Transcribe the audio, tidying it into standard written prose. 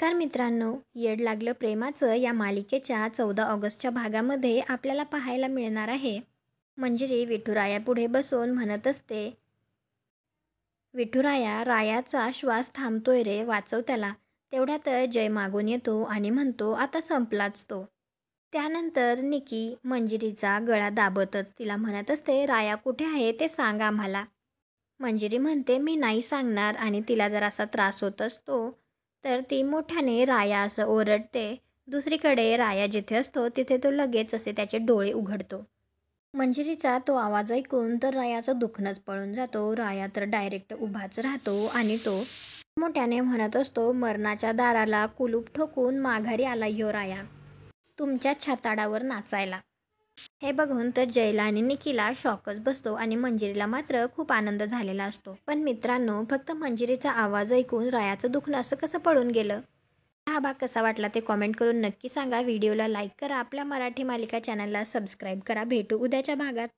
नमस्कार मित्रांनो, येड लागलं प्रेमाचं या मालिकेच्या 14 ऑगस्टच्या भागामध्ये आपल्याला पाहायला मिळणार आहे. मंजिरी विठुरायापुढे बसून म्हणत असते, विठुराया, रायाचा श्वास थांबतोय रे, वाचव त्याला. तेवढ्यात जय मागून येतो आणि म्हणतो, आता संपलाच तो. त्यानंतर निकी मंजिरीचा गळा दाबतच तिला म्हणत असते, राया कुठे आहे ते सांग आम्हाला. मंजिरी म्हणते, मी नाही सांगणार आणि तिला जर असा त्रास होत असतो तर ती मोठ्याने राया असं ओरडते. दुसरीकडे राया जिथे असतो तिथे तो लगेच असे त्याचे डोळे उघडतो. मंजिरीचा तो आवाज ऐकून तर रायाचं दुखणंच पळून जातो. राया तर डायरेक्ट उभाच राहतो आणि तो मोठ्याने म्हणत असतो, मरणाच्या दाराला कुलूप ठोकून माघारी आला ह्यो राया, तुमच्या छाताडावर नाचायला. हे बघून तर जयला आणि निकीला शॉकच बसतो आणि मंजिरीला मात्र खूप आनंद झालेला असतो. पण मित्रांनो, फक्त मंजिरीचा आवाज ऐकून रायाचं दुखणं असं कसं पळून गेलं? हा भाग कसा वाटला ते कॉमेंट करून नक्की सांगा. व्हिडिओला लाईक करा, आपल्या मराठी मालिका चॅनलला सबस्क्राईब करा. भेटू उद्याच्या भागात.